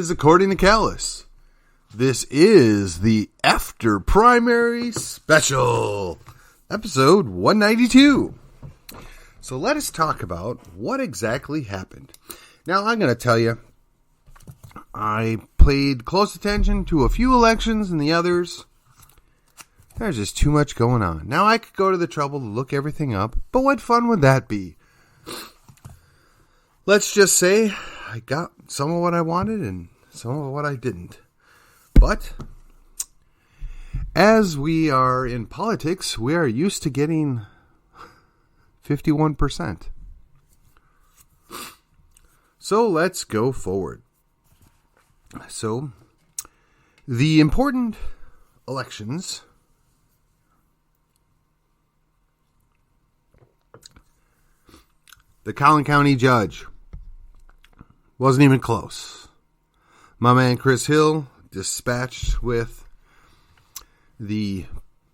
is According to Callus. This is the After Primary Special, episode 192. So let us talk about what exactly happened. Now, I'm going to tell you, I paid close attention to a few elections and the others, there's just too much going on. Now, I could go to the trouble to look everything up, but what fun would that be? Let's just say I got some of what I wanted and some of what I didn't. But as we are in politics, we are used to getting 51%. So let's go forward. So the important elections, the Collin County judge wasn't even close. My man Chris Hill dispatched with the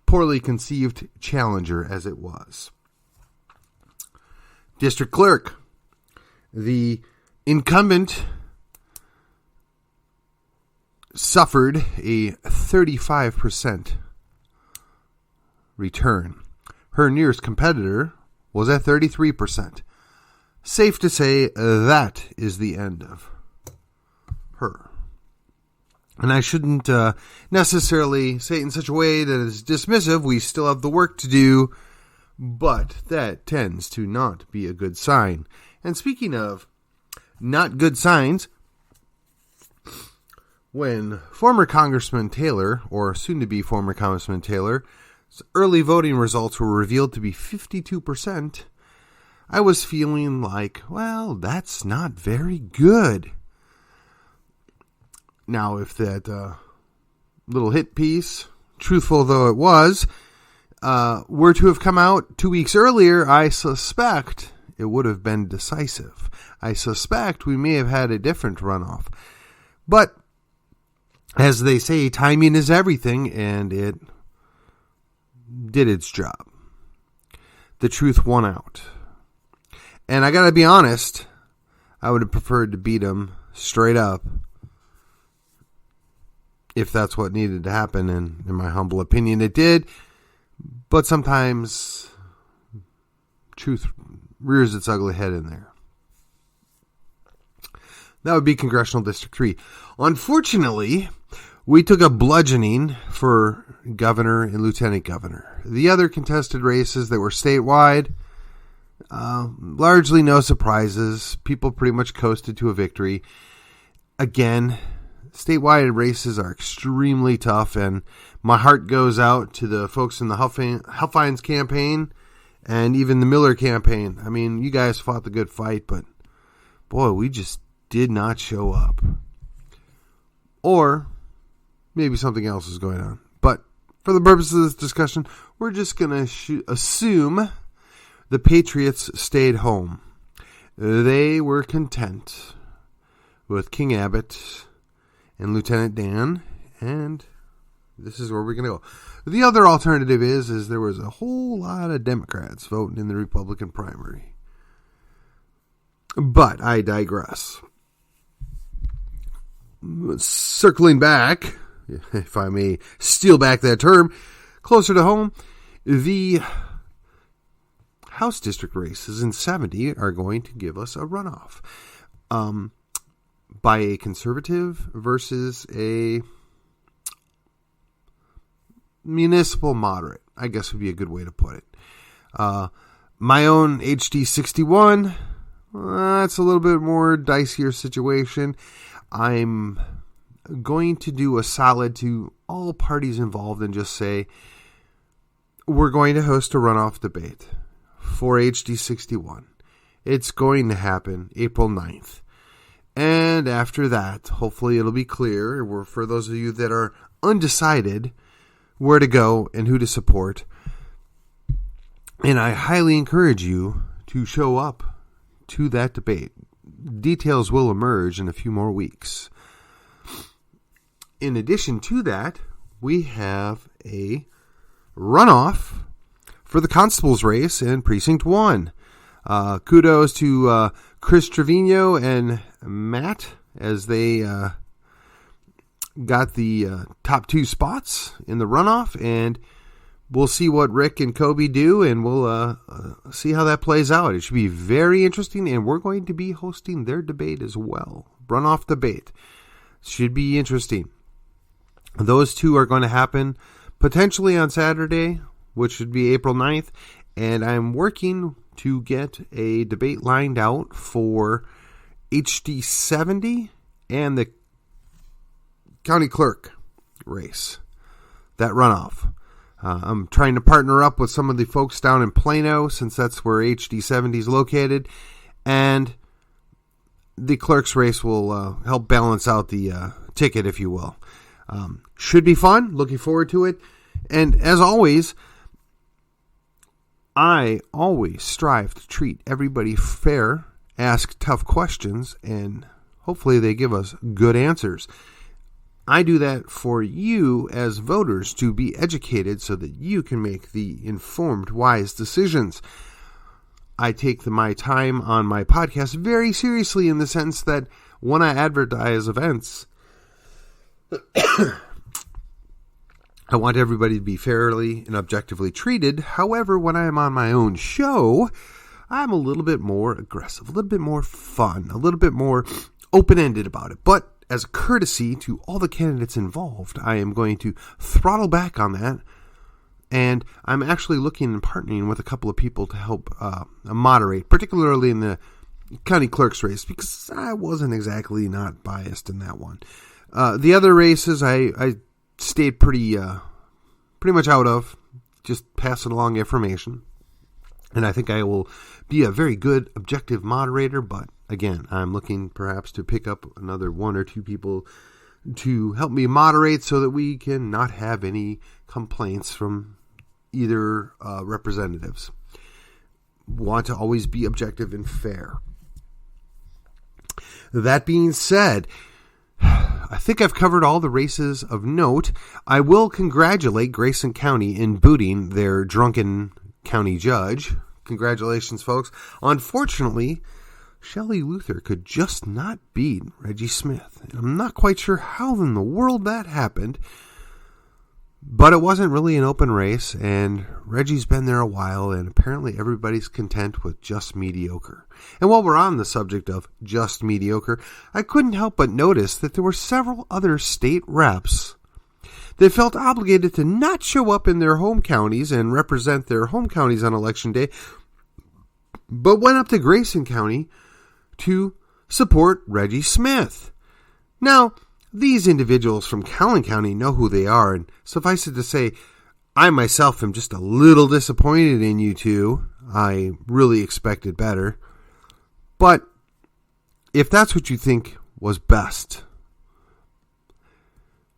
poorly conceived challenger as it was. District clerk, the incumbent suffered a 35% return. Her nearest competitor was at 33%. Safe to say that is the end of her. And I shouldn't necessarily say it in such a way that is dismissive. We still have the work to do, but that tends to not be a good sign. And speaking of not good signs, when former Congressman Taylor, or soon-to-be former Congressman Taylor's early voting results were revealed to be 52%, I was feeling like, well, that's not very good. Now, if that little hit piece, truthful though it was, were to have come out 2 weeks earlier, I suspect it would have been decisive. I suspect we may have had a different runoff. But, as they say, timing is everything, and it did its job. The truth won out. And I gotta be honest, I would have preferred to beat him straight up if that's what needed to happen, and in my humble opinion it did. But sometimes truth rears its ugly head in there. That would be Congressional District 3. Unfortunately, we took a bludgeoning for governor and lieutenant governor. The other contested races that were statewide, largely no surprises. People pretty much coasted to a victory. Again, statewide races are extremely tough, and my heart goes out to the folks in the Huffines campaign and even the Miller campaign. I mean, you guys fought the good fight, but boy, we just did not show up. Or maybe something else is going on. But for the purposes of this discussion, we're just going to assume the Patriots stayed home. They were content with King Abbott and Lieutenant Dan, and this is where we're going to go. The other alternative is there was a whole lot of Democrats voting in the Republican primary. But I digress. Circling back, if I may steal back that term, closer to home, the House district races in 70 are going to give us a runoff by a conservative versus a municipal moderate, I guess would be a good way to put it. My own HD 61, that's a little bit more dicier situation. I'm going to do a solid to all parties involved and just say we're going to host a runoff debate for HD 61. It's going to happen April 9th. And after that, hopefully it'll be clear for those of you that are undecided where to go and who to support. And I highly encourage you to show up to that debate. Details will emerge in a few more weeks. In addition to that, we have a runoff for the constable's race in Precinct 1. Kudos to Chris Trevino and Matt as they got the top 2 spots in the runoff, and we'll see what Rick and Kobe do, and we'll see how that plays out. It should be very interesting, and we're going to be hosting their debate as well. Runoff debate. Should be interesting. Those 2 are going to happen potentially on Saturday, which should be April 9th, and I'm working to get a debate lined out for HD 70 and the county clerk race, that runoff. I'm trying to partner up with some of the folks down in Plano, since that's where HD 70 is located, and the clerk's race will help balance out the ticket, if you will. Should be fun. Looking forward to it. And as always, I always strive to treat everybody fair, ask tough questions, and hopefully they give us good answers. I do that for you as voters to be educated so that you can make the informed, wise decisions. I take my time on my podcast very seriously, in the sense that when I advertise events, I want everybody to be fairly and objectively treated. However, when I am on my own show, I'm a little bit more aggressive, a little bit more fun, a little bit more open-ended about it. But as a courtesy to all the candidates involved, I am going to throttle back on that. And I'm actually looking and partnering with a couple of people to help moderate, particularly in the county clerk's race, because I wasn't exactly not biased in that one. The other races I stayed pretty much out of, just passing along information. And I think I will be a very good objective moderator, but again, I'm looking perhaps to pick up another 1 or 2 people to help me moderate so that we can not have any complaints from either representatives. Want to always be objective and fair. That being said, I think I've covered all the races of note. I will congratulate Grayson County in booting their drunken county judge. Congratulations, folks. Unfortunately, Shelley Luther could just not beat Reggie Smith. And I'm not quite sure how in the world that happened, but it wasn't really an open race, and Reggie's been there a while, and apparently everybody's content with just mediocre. And while we're on the subject of just mediocre, I couldn't help but notice that there were several other state reps that felt obligated to not show up in their home counties and represent their home counties on Election Day, but went up to Grayson County to support Reggie Smith. Now, these individuals from Callan County know who they are, and suffice it to say, I myself am just a little disappointed in you two. I really expected better. But if that's what you think was best,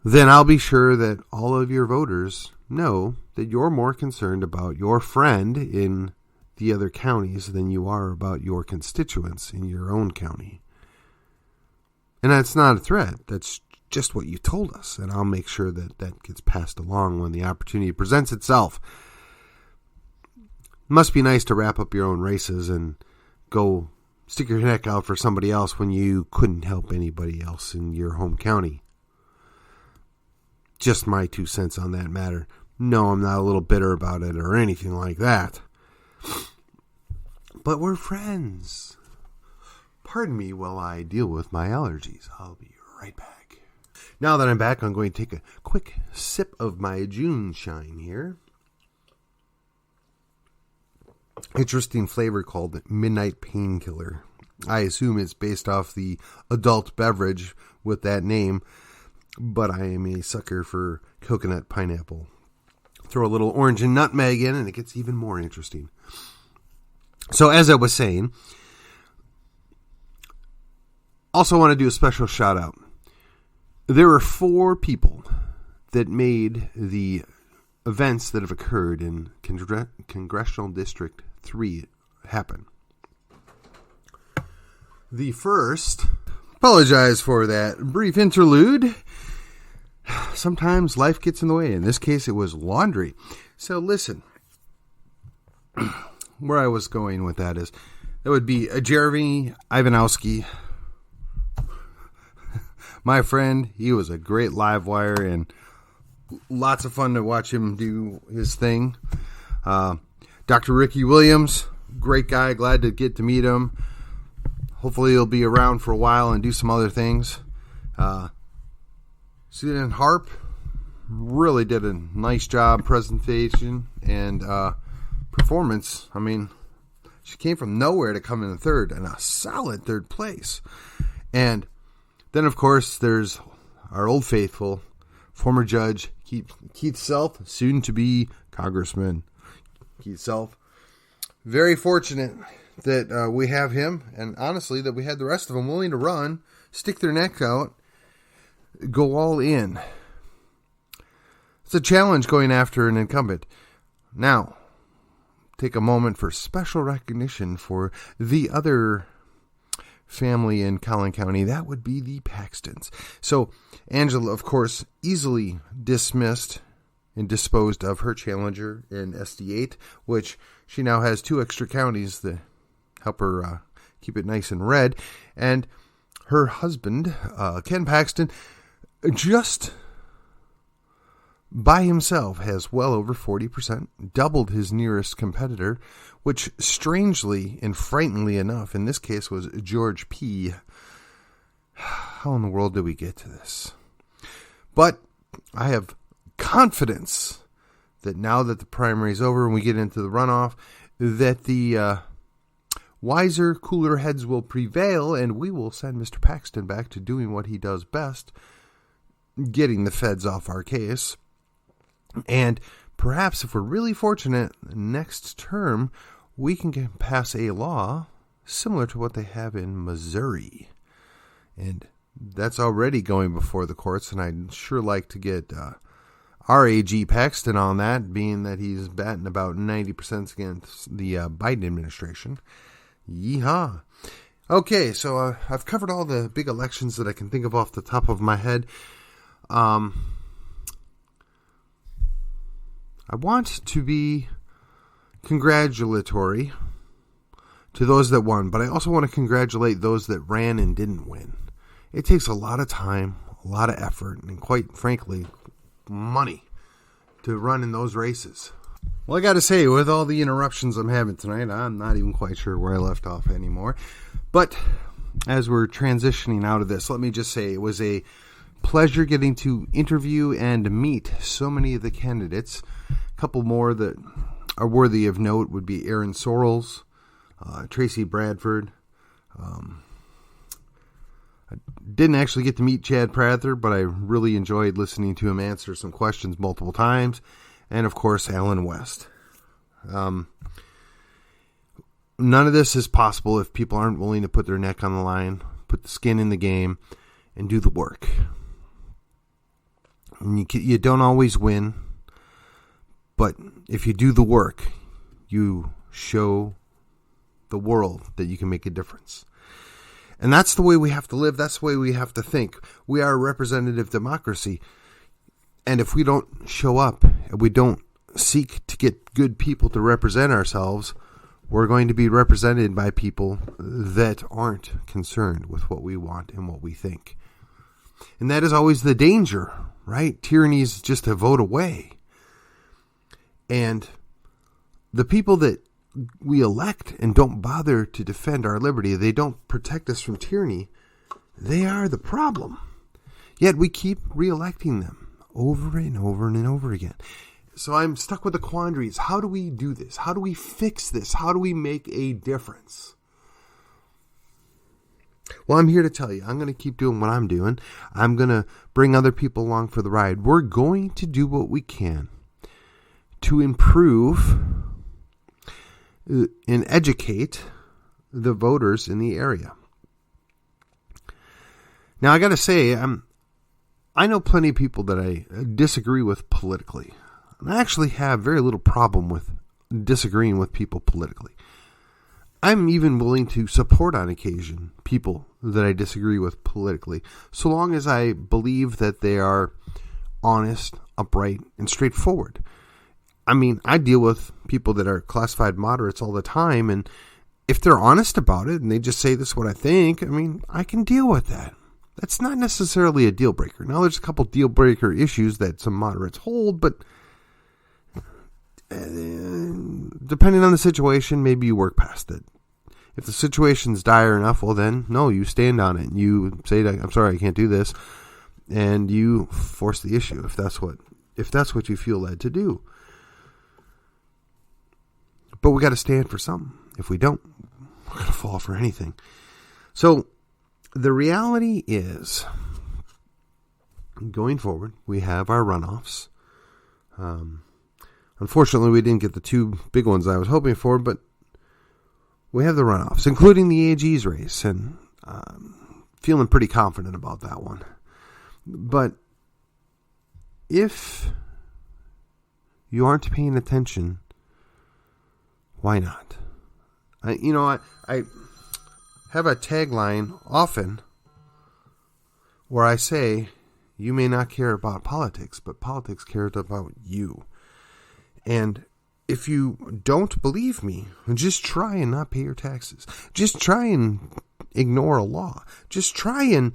then I'll be sure that all of your voters know that you're more concerned about your friend in the other counties than you are about your constituents in your own county. And that's not a threat. That's just what you told us. And I'll make sure that that gets passed along when the opportunity presents itself. It must be nice to wrap up your own races and go stick your neck out for somebody else when you couldn't help anybody else in your home county. Just my 2 cents on that matter. No, I'm not a little bitter about it or anything like that. But we're friends. Pardon me while I deal with my allergies. I'll be right back. Now that I'm back, I'm going to take a quick sip of my June Shine here. Interesting flavor called Midnight Painkiller. I assume it's based off the adult beverage with that name, but I am a sucker for coconut pineapple. Throw a little orange and nutmeg in, and it gets even more interesting. So as I was saying, also want to do a special shout out. There are 4 people that made the events that have occurred in Congressional District 3 happen. The first, apologize for that brief interlude. Sometimes life gets in the way. In this case, it was laundry. So listen, where I was going with that is, that would be Jeremy Ivanowski, my friend. He was a great live wire and lots of fun to watch him do his thing. Dr. Ricky Williams, great guy. Glad to get to meet him. Hopefully he'll be around for a while and do some other things. Susan Harp really did a nice job, presentation and performance. I mean, she came from nowhere to come in third, and a solid third place. And then, of course, there's our old faithful, former judge Keith Self, soon to be Congressman Keith Self. Very fortunate that we have him, and honestly, that we had the rest of them willing to run, stick their neck out, go all in. It's a challenge going after an incumbent. Now, take a moment for special recognition for the other family in Collin County. That would be the Paxtons. So, Angela, of course, easily dismissed and disposed of her challenger in SD8, which she now has 2 extra counties that help her keep it nice and red. And her husband, Ken Paxton, just by himself has well over 40%, doubled his nearest competitor, which strangely and frighteningly enough, in this case, was George P. How in the world did we get to this? But I have confidence that now that the primary is over and we get into the runoff, that the wiser, cooler heads will prevail, and we will send Mr. Paxton back to doing what he does best, getting the feds off our case. And perhaps if we're really fortunate, next term, we can pass a law similar to what they have in Missouri. And that's already going before the courts, and I'd sure like to get our AG Paxton on that, being that he's batting about 90% against the Biden administration. Yeehaw. Okay, so I've covered all the big elections that I can think of off the top of my head. I want to be congratulatory to those that won, but I also want to congratulate those that ran and didn't win. It takes a lot of time, a lot of effort, and quite frankly, money to run in those races. Well, I got to say, with all the interruptions I'm having tonight, I'm not even quite sure where I left off anymore. But as we're transitioning out of this, let me just say it was a pleasure getting to interview and meet so many of the candidates. A couple more that are worthy of note would be Aaron Sorrells, Tracy Bradford. I didn't actually get to meet Chad Prather, but I really enjoyed listening to him answer some questions multiple times. And, of course, Alan West. None of this is possible if people aren't willing to put their neck on the line, put the skin in the game, and do the work. And you don't always win, but if you do the work, you show the world that you can make a difference. And that's the way we have to live. That's the way we have to think. We are a representative democracy. And if we don't show up, and we don't seek to get good people to represent ourselves, we're going to be represented by people that aren't concerned with what we want and what we think. And that is always the danger, right? Tyranny is just a vote away. And the people that we elect and don't bother to defend our liberty, they don't protect us from tyranny, they are the problem. Yet we keep re-electing them over and over and over again. So I'm stuck with the quandaries. How do we do this? How do we fix this? How do we make a difference? Well, I'm here to tell you, I'm going to keep doing what I'm doing. I'm going to bring other people along for the ride. We're going to do what we can to improve and educate the voters in the area. Now, I got to say, I know plenty of people that I disagree with politically. And I actually have very little problem with disagreeing with people politically. I'm even willing to support on occasion people that I disagree with politically, so long as I believe that they are honest, upright, and straightforward. I mean, I deal with people that are classified moderates all the time, and if they're honest about it and they just say this is what I think, I mean, I can deal with that. That's not necessarily a deal breaker. Now, there's a couple deal breaker issues that some moderates hold, but depending on the situation, maybe you work past it. If the situation's dire enough, well then, no, you stand on it. And you say, I'm sorry, I can't do this. And you force the issue if that's what you feel led to do. But we got to stand for something. If we don't, we're going to fall for anything. So the reality is, going forward, we have our runoffs. Unfortunately, we didn't get the two big ones I was hoping for, but we have the runoffs, including the AG's race, and feeling pretty confident about that one. But if you aren't paying attention, why not? I have a tagline often where I say, you may not care about politics, but politics cares about you. And if you don't believe me, just try and not pay your taxes. Just try and ignore a law. Just try and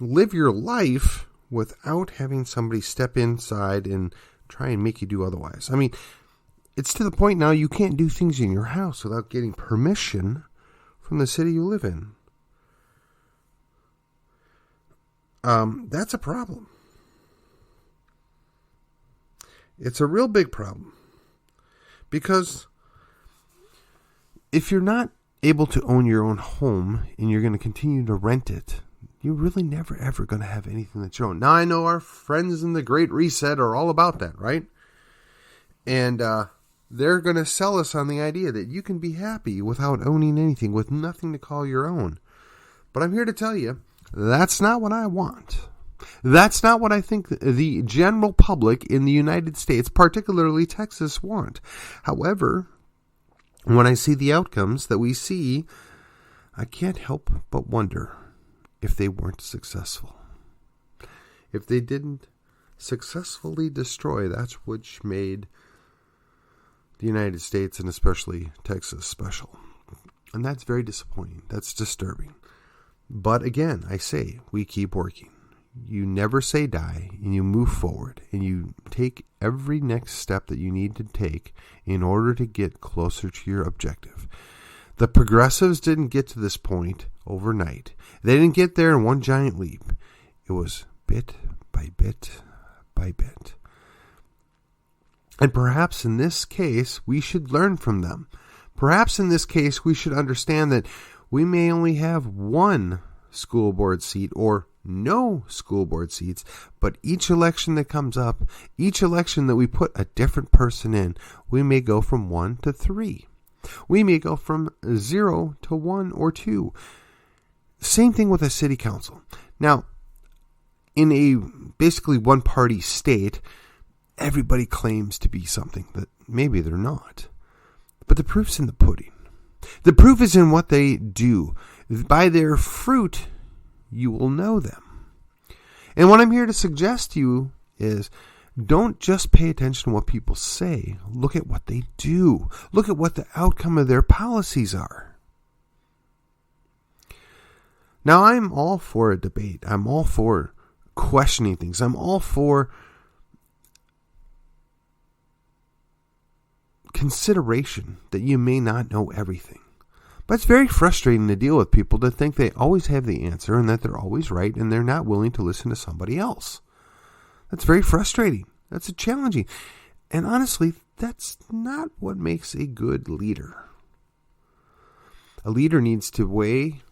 live your life without having somebody step inside and try and make you do otherwise. I mean, it's to the point now you can't do things in your house without getting permission from the city you live in. That's a problem. It's a real big problem. Because if you're not able to own your own home and you're going to continue to rent it, you're really never, ever going to have anything that's your own. Now, I know our friends in the Great Reset are all about that, right? And they're going to sell us on the idea that you can be happy without owning anything, with nothing to call your own. But I'm here to tell you, that's not what I want. That's not what I think the general public in the United States, particularly Texas, want. However, when I see the outcomes that we see, I can't help but wonder if they weren't successful. If they didn't successfully destroy that which made the United States and especially Texas special. And that's very disappointing. That's disturbing. But again, I say, we keep working. You never say die, and you move forward, and you take every next step that you need to take in order to get closer to your objective. The progressives didn't get to this point overnight. They didn't get there in one giant leap. It was bit by bit by bit. And perhaps in this case, we should learn from them. Perhaps in this case, we should understand that we may only have one school board seat or no school board seats, but each election that comes up, each election that we put a different person in, we may go from 1 to 3. We may go from 0 to 1 or 2. Same thing with a city council. Now, in a basically one-party state, everybody claims to be something that maybe they're not. But the proof's in the pudding. The proof is in what they do. By their fruit, you will know them. And what I'm here to suggest to you is, don't just pay attention to what people say. Look at what they do. Look at what the outcome of their policies are. Now, I'm all for a debate. I'm all for questioning things. I'm all for consideration that you may not know everything. But it's very frustrating to deal with people that think they always have the answer and that they're always right and they're not willing to listen to somebody else. That's very frustrating. That's challenging. And honestly, that's not what makes a good leader. A leader needs to weigh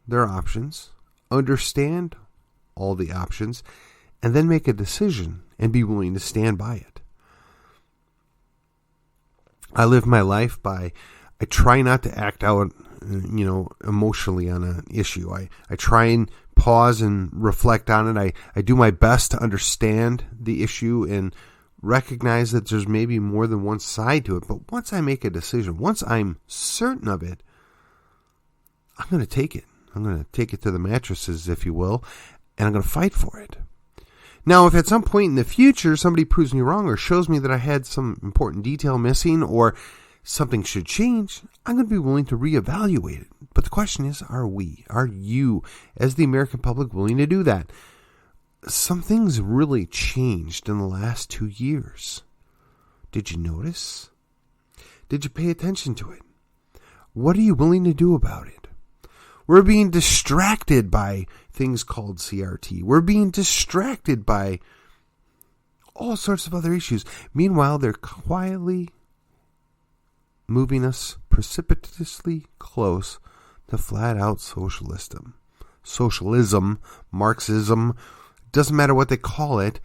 their options, understand all the options, and then make a decision and be willing to stand by it. I live my life by, I try not to act out, emotionally on an issue. I try and pause and reflect on it. I do my best to understand the issue and recognize that there's maybe more than one side to it. But once I make a decision, once I'm certain of it, I'm going to take it. I'm going to take it to the mattresses, if you will, and I'm going to fight for it. Now, if at some point in the future somebody proves me wrong or shows me that I had some important detail missing or something should change, I'm going to be willing to reevaluate it. But the question is, are you, as the American public, willing to do that? Some things really changed in the last 2 years. Did you notice? Did you pay attention to it? What are you willing to do about it? We're being distracted by things called CRT. We're being distracted by all sorts of other issues. Meanwhile, they're quietly moving us precipitously close to flat-out socialism, Marxism, doesn't matter what they call it.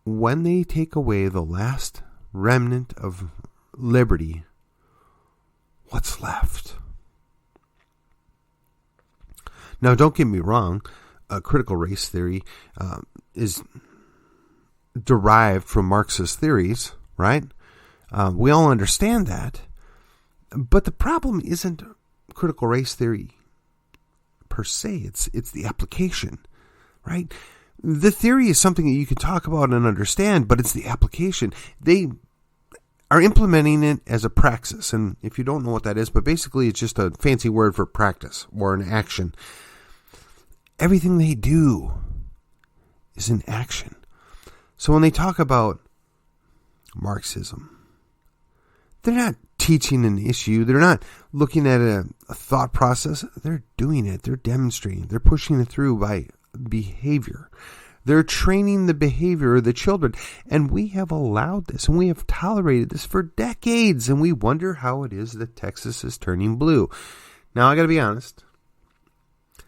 When they take away the last remnant of liberty, what's left? Now, don't get me wrong. Critical race theory is derived from Marxist theories, right? We all understand that. But the problem isn't critical race theory per se. It's the application, right? The theory is something that you can talk about and understand, but it's the application. They are implementing it as a praxis. And if you don't know what that is, but basically it's just a fancy word for practice or an action. Everything they do is an action. So when they talk about Marxism, they're not teaching an issue. They're not looking at a thought process. They're doing it. They're demonstrating. They're pushing it through by behavior. They're training the behavior of the children. And we have allowed this and we have tolerated this for decades. And we wonder how it is that Texas is turning blue. Now, I got to be honest.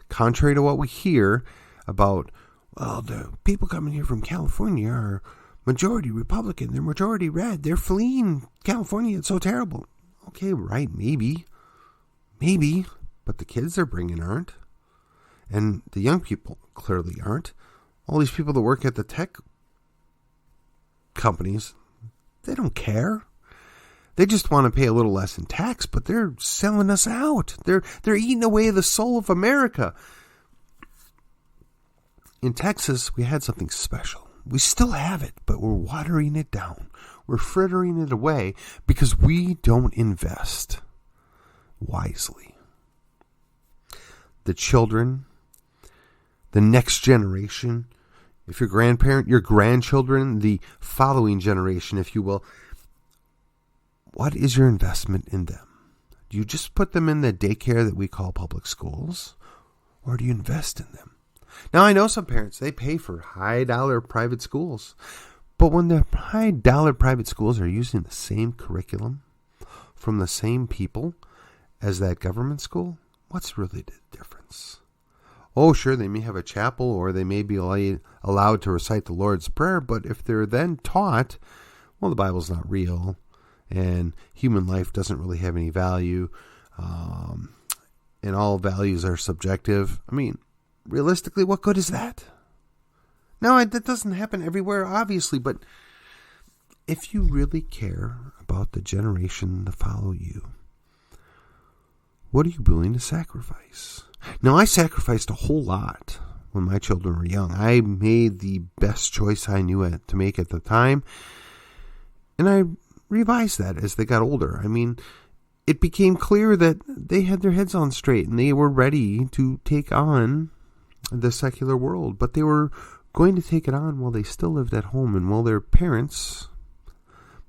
Contrary to what we hear about, well, the people coming here from California are majority Republican. They're majority red. They're fleeing California. It's so terrible. Okay, right. Maybe. But the kids they're bringing aren't. And the young people clearly aren't. All these people that work at the tech companies, they don't care. They just want to pay a little less in tax, but they're selling us out. They're eating away the soul of America. In Texas, we had something special. We still have it, but we're watering it down. We're frittering it away because we don't invest wisely. The children, the next generation, if you're grandparent, your grandchildren, the following generation, if you will, what is your investment in them? Do you just put them in the daycare that we call public schools? Or do you invest in them? Now, I know some parents, they pay for high-dollar private schools. But when the high-dollar private schools are using the same curriculum from the same people as that government school, what's really the difference? Oh, sure, they may have a chapel or they may be allowed to recite the Lord's Prayer, but if they're then taught, well, the Bible's not real, and human life doesn't really have any value, and all values are subjective. I mean, realistically, what good is that? Now, that doesn't happen everywhere, obviously, but if you really care about the generation that follow you, what are you willing to sacrifice? Now, I sacrificed a whole lot when my children were young. I made the best choice I knew to make at the time, and I revised that as they got older. I mean, it became clear that they had their heads on straight and they were ready to take on the secular world, but they were going to take it on while they still lived at home and while their parents,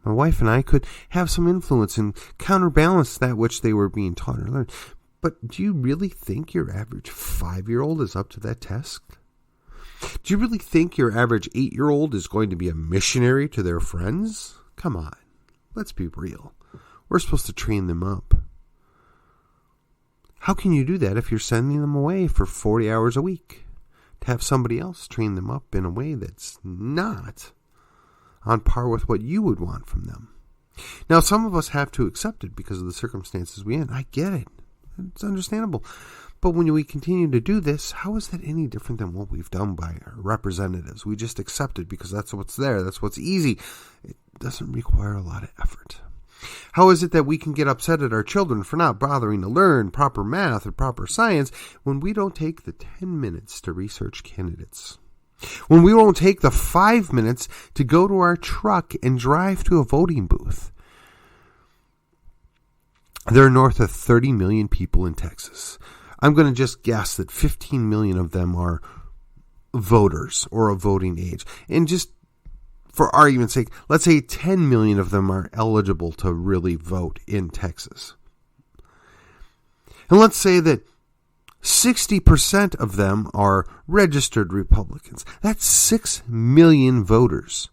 my wife and I, could have some influence and counterbalance that which they were being taught or learned. But do you really think your average 5-year-old is up to that task? Do you really think your average 8-year-old is going to be a missionary to their friends? Come on, let's be real. We're supposed to train them up. How can you do that if you're sending them away for 40 hours a week to have somebody else train them up in a way that's not on par with what you would want from them? Now, some of us have to accept it because of the circumstances we're in. I get it. It's understandable. But when we continue to do this, how is that any different than what we've done by our representatives? We just accept it because that's what's there. That's what's easy. It doesn't require a lot of effort. How is it that we can get upset at our children for not bothering to learn proper math or proper science when we don't take the 10 minutes to research candidates? When we won't take the 5 minutes to go to our truck and drive to a voting booth? There are north of 30 million people in Texas. I'm going to just guess that 15 million of them are voters or of voting age. And just for argument's sake, let's say 10 million of them are eligible to really vote in Texas. And let's say that 60% of them are registered Republicans. That's 6 million voters.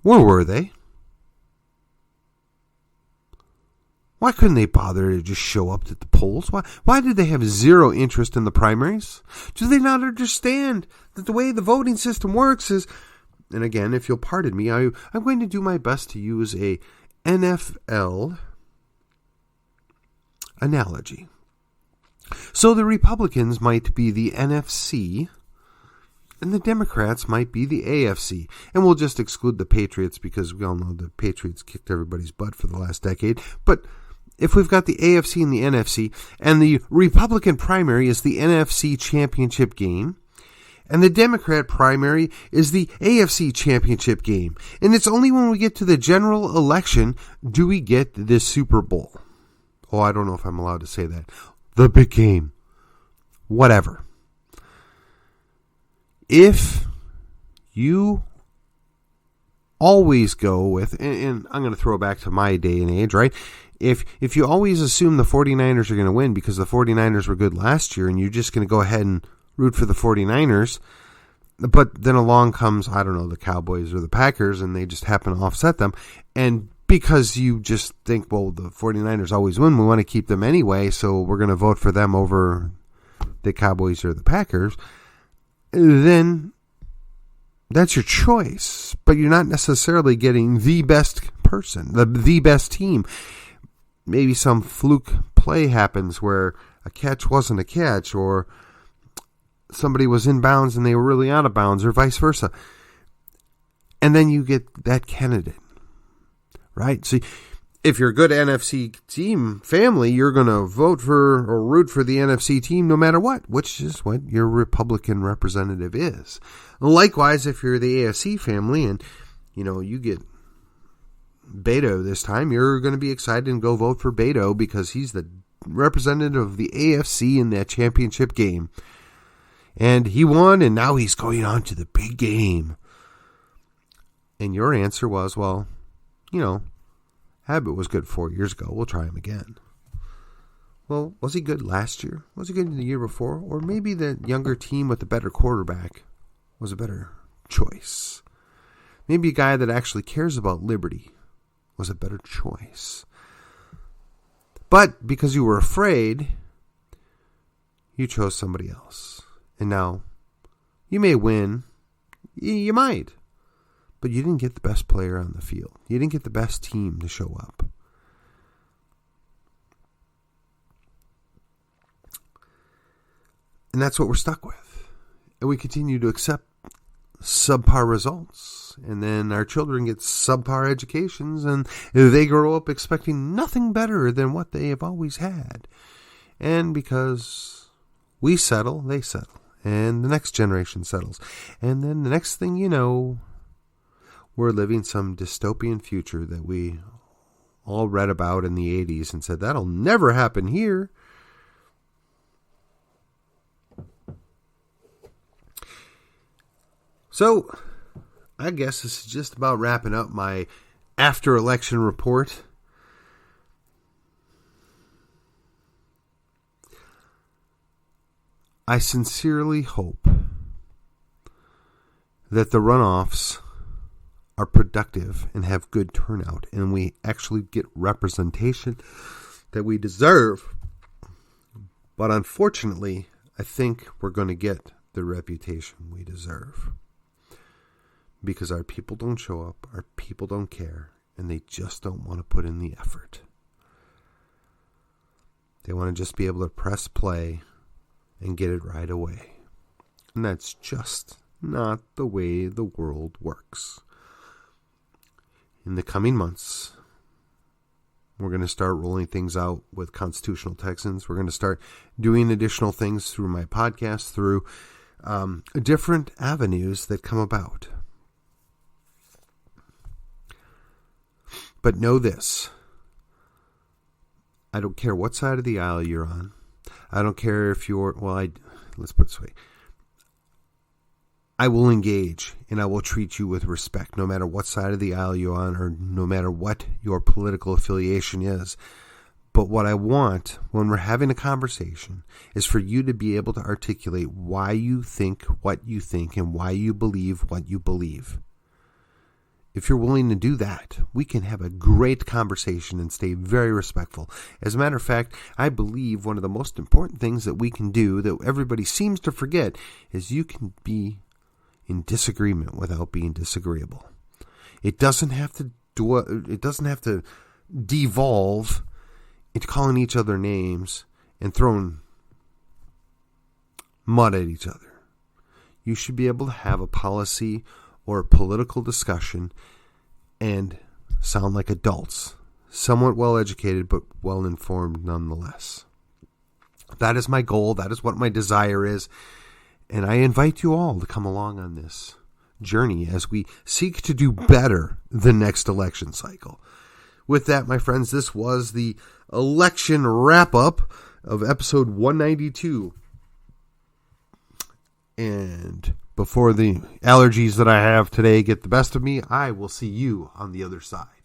Where were they? Why couldn't they bother to just show up at the polls? Why did they have zero interest in the primaries? Do they not understand that the way the voting system works is, and again, if you'll pardon me, I'm going to do my best to use a NFL analogy. So the Republicans might be the NFC, and the Democrats might be the AFC. And we'll just exclude the Patriots because we all know the Patriots kicked everybody's butt for the last decade. But if we've got the AFC and the NFC, and the Republican primary is the NFC championship game, and the Democrat primary is the AFC championship game, and it's only when we get to the general election do we get the Super Bowl. Oh, I don't know if I'm allowed to say that. The big game. Whatever. If you always go with, and I'm going to throw back to my day and age, right? If you always assume the 49ers are going to win because the 49ers were good last year and you're just going to go ahead and root for the 49ers, but then along comes, I don't know, the Cowboys or the Packers and they just happen to offset them, and because you just think, well, the 49ers always win, we want to keep them anyway, so we're going to vote for them over the Cowboys or the Packers, then that's your choice. But you're not necessarily getting the best person, the best team. Maybe some fluke play happens where a catch wasn't a catch, or somebody was in bounds and they were really out of bounds, or vice versa. And then you get that candidate. Right? So if you're a good NFC team family, you're going to vote for or root for the NFC team no matter what, which is what your Republican representative is. Likewise, if you're the AFC family and, you get Beto this time, you're going to be excited and go vote for Beto because he's the representative of the AFC in that championship game. And he won, and now he's going on to the big game. And your answer was, well, Abbott was good 4 years ago. We'll try him again. Well, was he good last year? Was he good the year before? Or maybe the younger team with the better quarterback was a better choice. Maybe a guy that actually cares about liberty was a better choice. But because you were afraid, you chose somebody else. And now, you may win. You might. But you didn't get the best player on the field. You didn't get the best team to show up. And that's what we're stuck with. And we continue to accept subpar results. And then our children get subpar educations. And they grow up expecting nothing better than what they have always had. And because we settle, they settle. And the next generation settles. And then the next thing you know, we're living some dystopian future that we all read about in the 80s and said, that'll never happen here. So, I guess this is just about wrapping up my after-election report. I sincerely hope that the runoffs are productive and have good turnout and we actually get representation that we deserve. But unfortunately, I think we're going to get the reputation we deserve. Because our people don't show up, our people don't care, and they just don't want to put in the effort. They want to just be able to press play and get it right away. And that's just not the way the world works. In the coming months, we're going to start rolling things out with Constitutional Texans. We're going to start doing additional things through my podcast, through different avenues that come about. But know this, I don't care what side of the aisle you're on. I don't care if you're, let's put it this way. I will engage and I will treat you with respect no matter what side of the aisle you're on or no matter what your political affiliation is. But what I want when we're having a conversation is for you to be able to articulate why you think what you think and why you believe what you believe. If you're willing to do that, we can have a great conversation and stay very respectful. As a matter of fact, I believe one of the most important things that we can do that everybody seems to forget is you can be in disagreement without being disagreeable. It doesn't have to devolve into calling each other names and throwing mud at each other. You should be able to have a policy or a political discussion and sound like adults, somewhat well educated but well informed nonetheless. That is my goal. That is what my desire is. And I invite you all to come along on this journey as we seek to do better the next election cycle. With that, my friends, this was the election wrap-up of episode 192. And before the allergies that I have today get the best of me, I will see you on the other side.